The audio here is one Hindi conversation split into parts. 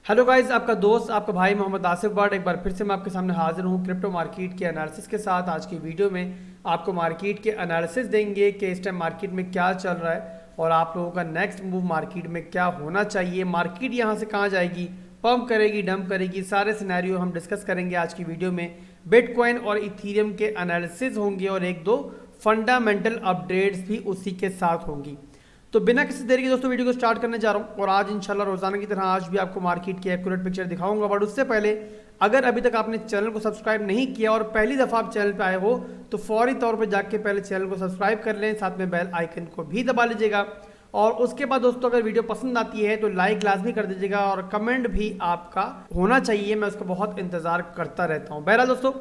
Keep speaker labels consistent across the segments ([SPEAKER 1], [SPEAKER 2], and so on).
[SPEAKER 1] हेलो गाइस, आपका दोस्त आपका भाई मोहम्मद आसिफ बट एक बार फिर से मैं आपके सामने हाजिर हूँ क्रिप्टो मार्केट के एनालिसिस के साथ। आज की वीडियो में आपको मार्केट के एनालिसिस देंगे कि इस टाइम मार्केट में क्या चल रहा है और आप लोगों का नेक्स्ट मूव मार्केट में क्या होना चाहिए। मार्केट यहाँ से कहाँ जाएगी, पंप करेगी, डंप करेगी, सारे सिनेरियो हम डिस्कस करेंगे आज की वीडियो में। बिटकॉइन और इथीरियम के एनालिसिस होंगे और एक दो फंडामेंटल अपडेट्स भी उसी के साथ होंगी। तो बिना किसी देरी के दोस्तों वीडियो को स्टार्ट करने जा रहा हूँ और आज इंशाल्लाह रोजाना की तरह आज भी आपको मार्केट की एक्यूरेट पिक्चर दिखाऊंगा। बट उससे पहले अगर अभी तक आपने चैनल को सब्सक्राइब नहीं किया और पहली दफ़ा आप चैनल पे आए हो तो फौरी तौर पे जाके पहले चैनल को सब्सक्राइब कर लें, साथ में बेल आइकन को भी दबा लीजिएगा। और उसके बाद दोस्तों अगर वीडियो पसंद आती है तो लाइक लाजमी कर दीजिएगा और कमेंट भी आपका होना चाहिए, मैं उसका बहुत इंतज़ार करता रहता हूँ। बहरहाल दोस्तों,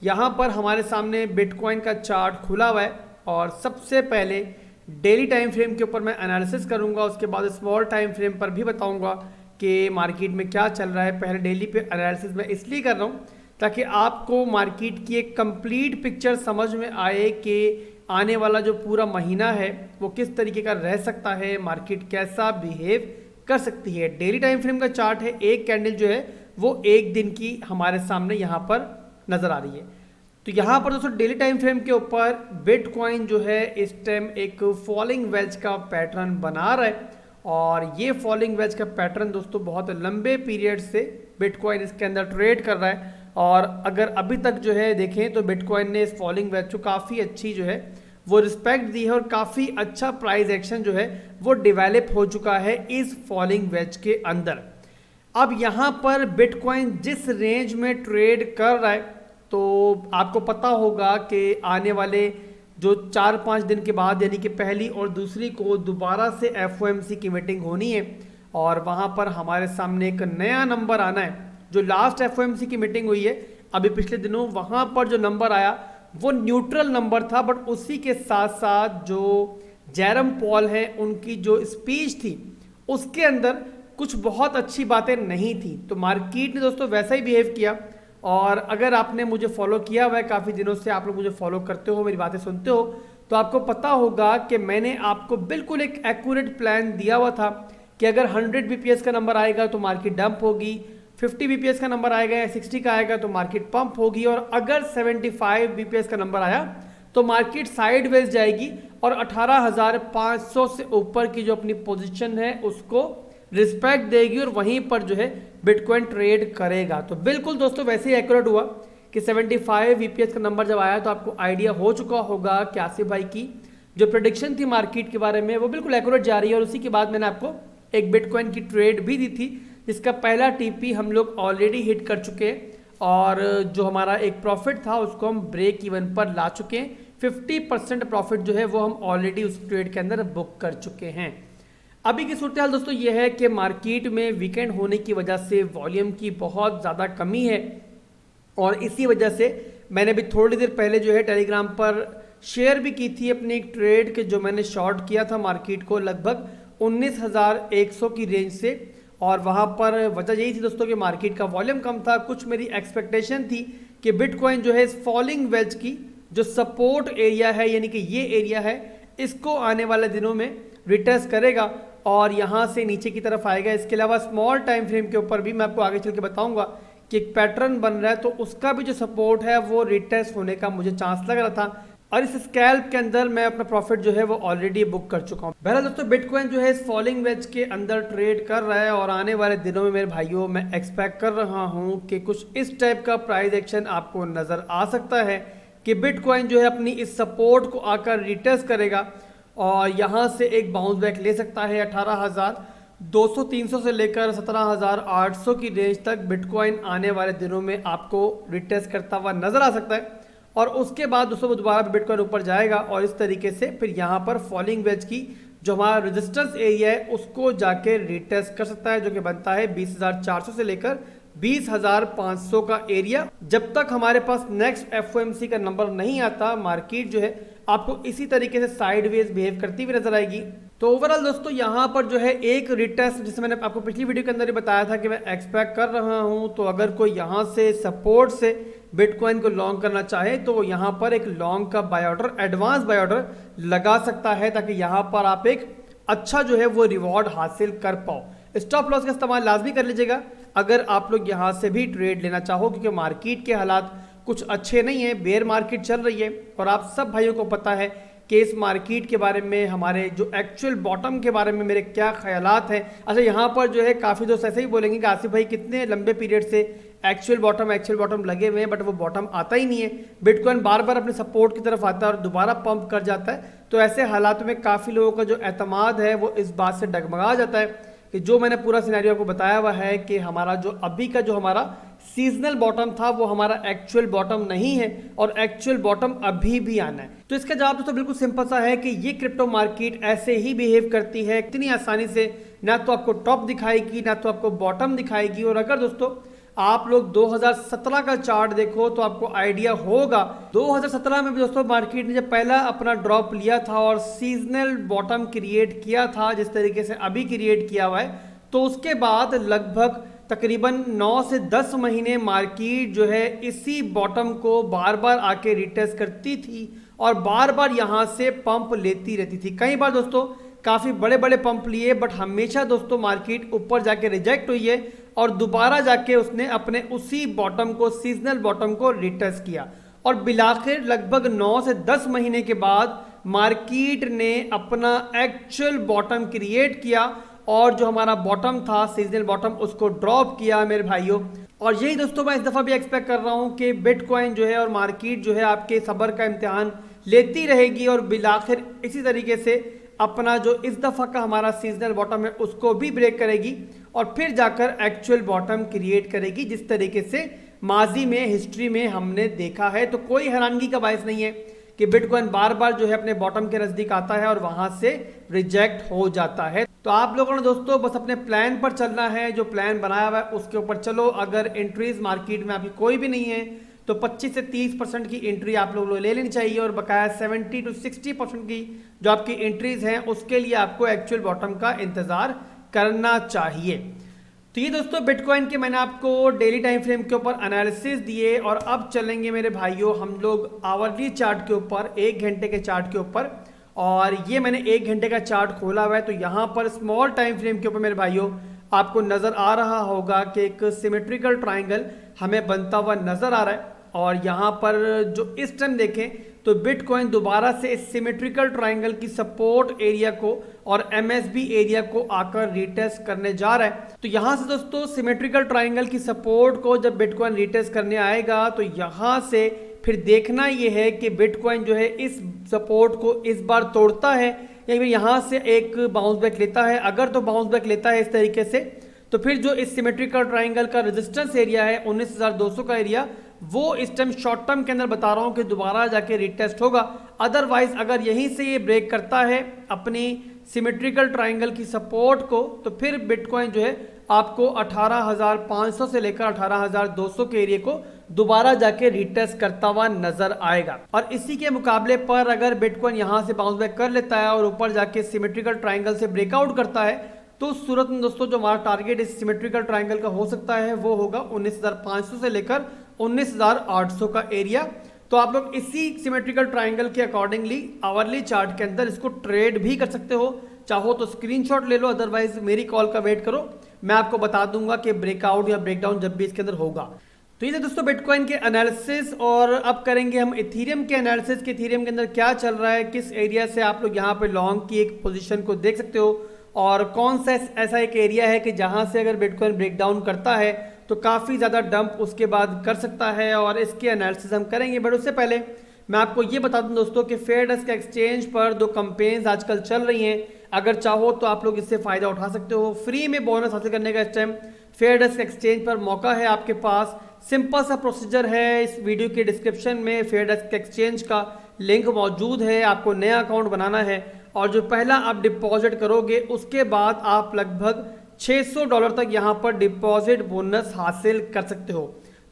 [SPEAKER 1] यहाँ पर हमारे सामने बिटकॉइन का चार्ट खुला हुआ है और सबसे पहले डेली टाइम फ्रेम के ऊपर मैं एनालिसिस करूंगा, उसके बाद स्मॉल टाइम फ्रेम पर भी बताऊंगा कि मार्केट में क्या चल रहा है। पहले डेली पे एनालिसिस मैं इसलिए कर रहा हूं ताकि आपको मार्केट की एक कंप्लीट पिक्चर समझ में आए कि आने वाला जो पूरा महीना है वो किस तरीके का रह सकता है, मार्केट कैसा बिहेव कर सकती है। डेली टाइम फ्रेम का चार्ट है, एक कैंडल जो है वो एक दिन की हमारे सामने यहाँ पर नज़र आ रही है। तो यहाँ पर दोस्तों डेली टाइम फ्रेम के ऊपर बिटकॉइन जो है इस टाइम एक फॉलिंग वेज का पैटर्न बना रहा है और ये फॉलिंग वेज का पैटर्न दोस्तों बहुत लंबे पीरियड से बिटकॉइन इसके अंदर ट्रेड कर रहा है। और अगर अभी तक जो है देखें तो बिटकॉइन ने इस फॉलिंग वेज को काफ़ी अच्छी जो है वो रिस्पेक्ट दी है और काफ़ी अच्छा प्राइस एक्शन जो है वो डिवेलप हो चुका है इस फॉलिंग वेज के अंदर। अब यहाँ पर बिटकॉइन जिस रेंज में ट्रेड कर रहा है तो आपको पता होगा कि आने वाले जो 4-5 दिन के बाद यानी कि पहली और दूसरी को दोबारा से FOMC की मीटिंग होनी है और वहाँ पर हमारे सामने एक नया नंबर आना है। जो लास्ट FOMC की मीटिंग हुई है अभी पिछले दिनों, वहाँ पर जो नंबर आया वो न्यूट्रल नंबर था, बट उसी के साथ साथ जो जेरम पॉल है उनकी जो स्पीच थी उसके अंदर कुछ बहुत अच्छी बातें नहीं थी। तो मार्केट ने दोस्तों वैसा ही बिहेव किया। और अगर आपने मुझे फॉलो किया हुआ है काफ़ी दिनों से, आप लोग मुझे फॉलो करते हो, मेरी बातें सुनते हो, तो आपको पता होगा कि मैंने आपको बिल्कुल एक एक्यूरेट प्लान दिया हुआ था कि अगर 100 BPS का नंबर आएगा तो मार्केट डंप होगी, 50 BPS का नंबर आएगा या 60 का आएगा तो मार्केट पंप होगी, और अगर 75 BPS का नंबर आया तो मार्केट साइडवेज जाएगी और 18,500 से ऊपर की जो अपनी पोजीशन है उसको रिस्पेक्ट देगी और वहीं पर जो है बिटकॉइन ट्रेड करेगा। तो बिल्कुल दोस्तों वैसे ही एक्यूरेट हुआ कि 75 BPS का नंबर जब आया तो आपको आइडिया हो चुका होगा कि आसिफ भाई की जो प्रेडिक्शन थी मार्केट के बारे में वो बिल्कुल एक्यूरेट जा रही है। और उसी के बाद मैंने आपको एक बिटकॉइन की ट्रेड भी दी थी जिसका पहला TP हम लोग ऑलरेडी हिट कर चुके हैं और जो हमारा एक प्रॉफिट था उसको हम ब्रेक इवन पर ला चुके हैं। 50% प्रॉफिट जो है वो हम ऑलरेडी उस ट्रेड के अंदर बुक कर चुके हैं। अभी की सूरत हाल दोस्तों ये है कि मार्केट में वीकेंड होने की वजह से वॉल्यूम की बहुत ज़्यादा कमी है और इसी वजह से मैंने भी थोड़ी देर पहले जो है टेलीग्राम पर शेयर भी की थी अपनी एक ट्रेड के जो मैंने शॉर्ट किया था मार्केट को लगभग 19,100 की रेंज से। और वहाँ पर वजह यही थी दोस्तों कि मार्केट का वॉल्यूम कम था। कुछ मेरी एक्सपेक्टेशन थी कि बिटकॉइन जो है इस फॉलिंग वेज की जो सपोर्ट एरिया है यानी कि ये एरिया है इसको आने वाले दिनों में रिटेस्ट करेगा और यहाँ से नीचे की तरफ आएगा। इसके अलावा स्मॉल टाइम फ्रेम के ऊपर भी मैं आपको आगे चल के बताऊंगा कि एक पैटर्न बन रहा है तो उसका भी जो सपोर्ट है वो रिटेस्ट होने का मुझे चांस लग रहा था और इस स्कैल्प के अंदर मैं अपना प्रॉफिट जो है वो ऑलरेडी बुक कर चुका हूँ। बहरहाल दोस्तों बिटकॉइन जो है इस फॉलिंग वेज के अंदर ट्रेड कर रहा है और आने वाले दिनों में मेरे भाइयों मैं एक्सपेक्ट कर रहा हूँ कि कुछ इस टाइप का प्राइस एक्शन आपको नज़र आ सकता है कि बिटकॉइन जो है अपनी इस सपोर्ट को आकर रिटेस्ट करेगा और यहाँ से एक बाउंस बैक ले सकता है। 18,200-300 से लेकर 17,800 की रेंज तक बिटकॉइन आने वाले दिनों में आपको रिटेस्ट करता हुआ नजर आ सकता है और उसके बाद दोस्तों दोबारा बिटकॉइन ऊपर जाएगा और इस तरीके से फिर यहाँ पर फॉलिंग वेज की जो हमारा रेजिस्टेंस एरिया है उसको जाके रिटेस्ट कर सकता है जो कि बनता है 20,400 से लेकर 20,500 का एरिया। जब तक हमारे पास नेक्स्ट FOMC का नंबर नहीं आता मार्केट जो है आपको इसी तरीके से साइडवेज बिहेव करती हुई नजर आएगी। तो ओवरऑल दोस्तों यहाँ पर जो है एक रिटेस्ट जिसे मैंने आपको पिछली वीडियो के अंदर ही बताया था कि मैं एक्सपेक्ट कर रहा हूँ, तो अगर कोई यहाँ से सपोर्ट से बिटकॉइन को लॉन्ग करना चाहे तो वो यहाँ पर एक लॉन्ग का buy order, advance buy order लगा सकता है ताकि यहाँ पर आप एक अच्छा जो है वो रिवॉर्ड हासिल कर पाओ। स्टॉप लॉस का इस्तेमाल लाजमी कर लीजिएगा। अगर आप लोग यहाँ से भी ट्रेड लेना चाहो, क्योंकि मार्केट के हालात कुछ अच्छे नहीं है, बेयर मार्केट चल रही है और आप सब भाइयों को पता है कि इस मार्केट के बारे में, हमारे जो एक्चुअल बॉटम के बारे में मेरे क्या ख्यालात हैं। अच्छा, यहाँ पर जो है काफ़ी दोस्त ऐसे ही बोलेंगे कि आसिफ भाई कितने लंबे पीरियड से एक्चुअल बॉटम लगे हुए हैं, बट वो बॉटम आता ही नहीं है। बिटकॉइन बार बार अपने सपोर्ट की तरफ आता है और दोबारा पंप कर जाता है। तो ऐसे हालात में काफ़ी लोगों का जो एतमाद है वो इस बात से डगमगा जाता है कि जो मैंने पूरा सिनेरियो आपको बताया हुआ है कि हमारा जो अभी का जो हमारा सीजनल बॉटम था वो हमारा एक्चुअल बॉटम नहीं है और एक्चुअल बॉटम अभी भी आना है। तो इसका जवाब दोस्तों बिल्कुल सिंपल सा है कि ये क्रिप्टो मार्केट ऐसे ही बिहेव करती है, इतनी आसानी से ना तो आपको टॉप दिखाएगी ना तो आपको बॉटम दिखाएगी। और अगर दोस्तों आप लोग 2017 का चार्ट देखो तो आपको आइडिया होगा 2017 में भी दोस्तों मार्केट ने जब पहला अपना ड्रॉप लिया था और सीजनल बॉटम क्रिएट किया था जिस तरीके से अभी क्रिएट किया हुआ है, तो उसके बाद लगभग तकरीबन 9 से 10 महीने मार्केट जो है इसी बॉटम को बार बार आके रिटेस्ट करती थी और बार बार यहाँ से पंप लेती रहती थी। कई बार दोस्तों काफ़ी बड़े बड़े पंप लिए, बट हमेशा दोस्तों मार्केट ऊपर जाके रिजेक्ट हुई है और दोबारा जाके उसने अपने उसी बॉटम को, सीजनल बॉटम को रिटेस्ट किया और बिलाखिर लगभग 9 से 10 महीने के बाद मार्केट ने अपना एक्चुअल बॉटम क्रिएट किया और जो हमारा बॉटम था सीजनल बॉटम उसको ड्रॉप किया मेरे भाइयों। और यही दोस्तों मैं इस दफ़ा भी एक्सपेक्ट कर रहा हूँ कि बिटकॉइन जो है और मार्केट जो है आपके सब्र का इम्तिहान लेती रहेगी और बिलाखिर इसी तरीके से अपना जो इस दफ़ा का हमारा सीजनल बॉटम है उसको भी ब्रेक करेगी और फिर जाकर एक्चुअल बॉटम क्रिएट करेगी, जिस तरीके से माजी में हिस्ट्री में हमने देखा है। तो कोई हैरानगी का बायस नहीं है कि बिटकॉइन बार बार जो है अपने बॉटम के नज़दीक आता है और वहां से रिजेक्ट हो जाता है। तो आप लोगों ने दोस्तों बस अपने प्लान पर चलना है, जो प्लान बनाया हुआ है उसके ऊपर चलो। अगर एंट्रीज मार्केट में अभी कोई भी नहीं है तो 25 से 30% की एंट्री आप लोग ले लेनी चाहिए और बकाया 70 to 60% की जो आपकी एंट्रीज हैं उसके लिए आपको एक्चुअल बॉटम का इंतजार करना चाहिए। तो ये दोस्तों बिटकॉइन के मैंने आपको डेली टाइम फ्रेम के ऊपर एनालिसिस दिए और अब चलेंगे मेरे भाइयों हम लोग आवरली चार्ट के ऊपर, 1 घंटे के चार्ट के ऊपर। और ये मैंने 1 घंटे का चार्ट खोला हुआ है, तो यहाँ पर स्मॉल टाइम फ्रेम के ऊपर मेरे भाइयों आपको नज़र आ रहा होगा कि एक सिमेट्रिकल ट्राइंगल हमें बनता हुआ नज़र आ रहा है। और यहाँ पर जो इस टाइम देखें तो बिटकॉइन दोबारा से इस सिमेट्रिकल ट्राइंगल की सपोर्ट एरिया को और एमएसबी एरिया को आकर रिटेस्ट करने जा रहा है। तो यहाँ से दोस्तों सिमेट्रिकल ट्राइंगल की सपोर्ट को जब बिटकॉइन रिटेस्ट करने आएगा तो यहाँ से फिर देखना ये है कि बिटकॉइन जो है इस सपोर्ट को इस बार तोड़ता है या फिर यहाँ से एक बाउंस बैक लेता है। अगर तो बाउंस बैक लेता है इस तरीके से तो फिर जो इस सिमेट्रिकल ट्राइंगल का रेजिस्टेंस एरिया है 19,200 का एरिया, वो इस टाइम शॉर्ट टर्म के अंदर बता रहा हूं कि दोबारा जाके रिटेस्ट होगा। अदरवाइज अगर यहीं से ये ब्रेक करता है अपनी सिमेट्रिकल ट्राइंगल की सपोर्ट को तो फिर बिटकॉइन जो है आपको 18,500 से लेकर 18,200 के एरिया को दोबारा जाके रिटेस्ट करता हुआ नजर आएगा। और इसी के मुकाबले पर अगर बिटकॉइन यहां से बाउंस बैक कर लेता है और ऊपर जाके सिमेट्रिकल ट्राइंगल से ब्रेकआउट करता है तो उस सूरत में दोस्तों जो हमारा टारगेट इस सिमेट्रिकल ट्राइंगल का हो सकता है वो होगा 19,500 से लेकर 19,800 का एरिया। तो आप लोग इसी सिमेट्रिकल ट्राइंगल के अकॉर्डिंगली आवरली चार्ट के अंदर इसको ट्रेड भी कर सकते हो, चाहो तो स्क्रीनशॉट ले लो, अदरवाइज मेरी कॉल का वेट करो, मैं आपको बता दूंगा कि ब्रेकआउट या ब्रेकडाउन जब भी इसके अंदर होगा। तो ये दोस्तों बिटकॉइन के एनालिसिस। और अब करेंगे हम इथीरियम के एनालिसिस के इथीरियम के अंदर क्या चल रहा है, किस एरिया से आप लोग यहाँ पे लॉन्ग की एक पोजीशन को देख सकते हो और कौन सा ऐसा एक एरिया है कि जहां से अगर बिटकॉइन ब्रेकडाउन करता है तो काफ़ी ज़्यादा डंप उसके बाद कर सकता है और इसके एनालिसिस हम करेंगे। बट उससे पहले मैं आपको ये बता दूं दोस्तों कि फेयरडेस्क एक्सचेंज पर 2 कैंपेन्स आजकल चल रही हैं, अगर चाहो तो आप लोग इससे फ़ायदा उठा सकते हो। फ्री में बोनस हासिल करने का इस टाइम फेयरडेस्क एक्सचेंज पर मौका है आपके पास। सिंपल सा प्रोसीजर है, इस वीडियो के डिस्क्रिप्शन में फेयरडेस्क एक्सचेंज का लिंक मौजूद है। आपको नया अकाउंट बनाना है और जो पहला आप डिपॉजिट करोगे उसके बाद आप लगभग $600 तक यहाँ पर डिपॉजिट बोनस हासिल कर सकते हो।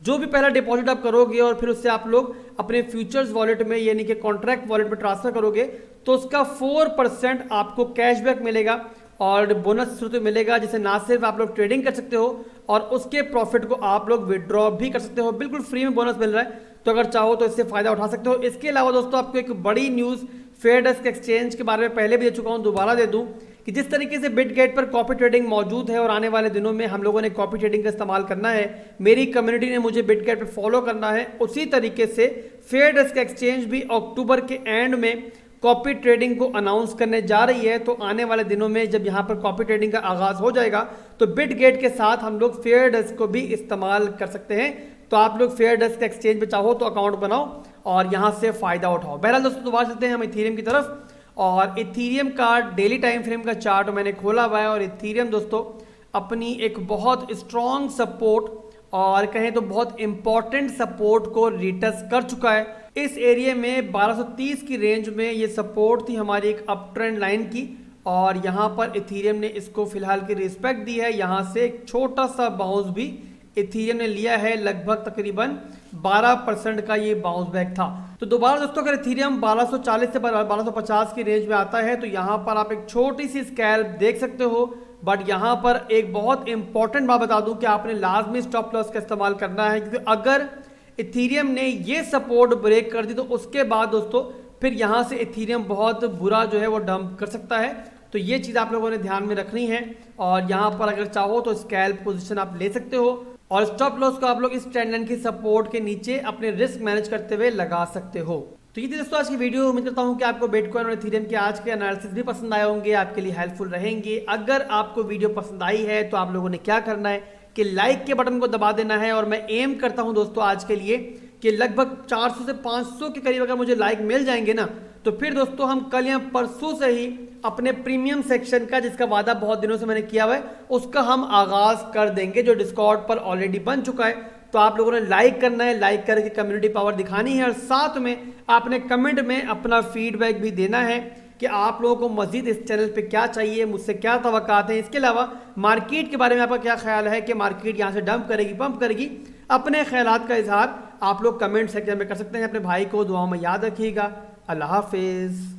[SPEAKER 1] जो भी पहला डिपॉजिट आप करोगे और फिर उससे आप लोग अपने फ्यूचर्स वॉलेट में यानी कि कॉन्ट्रैक्ट वॉलेट में ट्रांसफर करोगे तो उसका 4% आपको कैशबैक मिलेगा और बोनस स्वरूप मिलेगा, जिसे ना सिर्फ आप लोग ट्रेडिंग कर सकते हो और उसके प्रॉफिट को आप लोग विड्रॉ भी कर सकते हो। बिल्कुल फ्री में बोनस मिल रहा है, तो अगर चाहो तो इससे फायदा उठा सकते हो। इसके अलावा दोस्तों आपको एक बड़ी न्यूज़ फेयरडेस्क एक्सचेंज के बारे में पहले भी दे चुका हूँ, दोबारा दे दूँ कि जिस तरीके से बिटगेट पर कॉपी ट्रेडिंग मौजूद है और आने वाले दिनों में हम लोगों ने कॉपी ट्रेडिंग का इस्तेमाल करना है, मेरी कम्युनिटी ने मुझे बिटगेट पर फॉलो करना है, उसी तरीके से फेयर डेस्क एक्सचेंज भी अक्टूबर के एंड में कॉपी ट्रेडिंग को अनाउंस करने जा रही है। तो आने वाले दिनों में जब यहाँ पर कॉपी ट्रेडिंग का आगाज हो जाएगा तो बिटगेट के साथ हम लोग फेयर डेस्क को भी इस्तेमाल कर सकते हैं। तो आप लोग फेयर डेस्क एक्सचेंज पे चाहो तो अकाउंट बनाओ और यहाँ से फायदा उठाओ। बहरहाल दोस्तों दोबारा चलते हैं हम इथीरियम की तरफ, और इथीरियम का डेली टाइम फ्रेम का चार्ट मैंने खोला हुआ है और इथीरियम दोस्तों अपनी एक बहुत स्ट्रॉन्ग सपोर्ट और कहें तो बहुत इंपॉर्टेंट सपोर्ट को रिटच कर चुका है। इस एरिया में 1230 की रेंज में ये सपोर्ट थी हमारी एक अप ट्रेंड लाइन की, और यहाँ पर इथीरियम ने इसको फिलहाल की रिस्पेक्ट दी है। यहाँ से एक छोटा सा बाउंस भी इथीरियम ने लिया है, लगभग तकरीबन 12% का ये बाउंस बैक था। तो दोबारा दोस्तों अगर इथीरियम 1240 से 1250 की रेंज में आता है तो यहाँ पर आप एक छोटी सी स्कैल्प देख सकते हो। बट यहाँ पर एक बहुत इंपॉर्टेंट बात बता दूं कि आपने लाजमी स्टॉप लॉस का इस्तेमाल करना है, क्योंकि अगर इथीरियम ने ये सपोर्ट ब्रेक कर दी तो उसके बाद दोस्तों फिर यहाँ से इथीरियम बहुत बुरा जो है वो डंप कर सकता है। तो ये चीज़ आप लोगों ने ध्यान में रखनी है, और यहाँ पर अगर चाहो तो स्कैल्प पोजीशन आप ले सकते हो और स्टॉप लॉस को आप लोग इस ट्रेंड लाइन की सपोर्ट के नीचे अपने रिस्क मैनेज करते हुए लगा सकते हो। तो ये थी दोस्तों आज की वीडियो। उम्मीद करता हूँ कि आपको बिटकॉइन और इथीरियम के आज के एनालिसिस भी पसंद आए होंगे, आपके लिए हेल्पफुल रहेंगे। अगर आपको वीडियो पसंद आई है तो आप लोगों ने क्या करना है कि लाइक के बटन को दबा देना है, और मैं एम करता हूं दोस्तों आज के लिए कि लगभग 400 से 500 के करीब अगर मुझे लाइक मिल जाएंगे ना तो फिर दोस्तों हम कल या परसों से ही अपने प्रीमियम सेक्शन का, जिसका वादा बहुत दिनों से मैंने किया हुआ है, उसका हम आगाज कर देंगे, जो डिस्कॉर्ड पर ऑलरेडी बन चुका है। तो आप लोगों ने लाइक करना है, लाइक करके कम्युनिटी पावर दिखानी है, और साथ में आपने कमेंट में अपना फीडबैक भी देना है कि आप लोगों को मजीद इस चैनल पे क्या चाहिए, मुझसे क्या तवक्कात हैं। इसके अलावा मार्केट के बारे में आपका क्या ख्याल है कि मार्केट यहाँ से डंप करेगी, पंप करेगी, अपने ख्यालात का इजहार आप लोग कमेंट सेक्शन में कर सकते हैं। अपने भाई को दुआओं में याद रखिएगा। अल्लाह हाफिज़।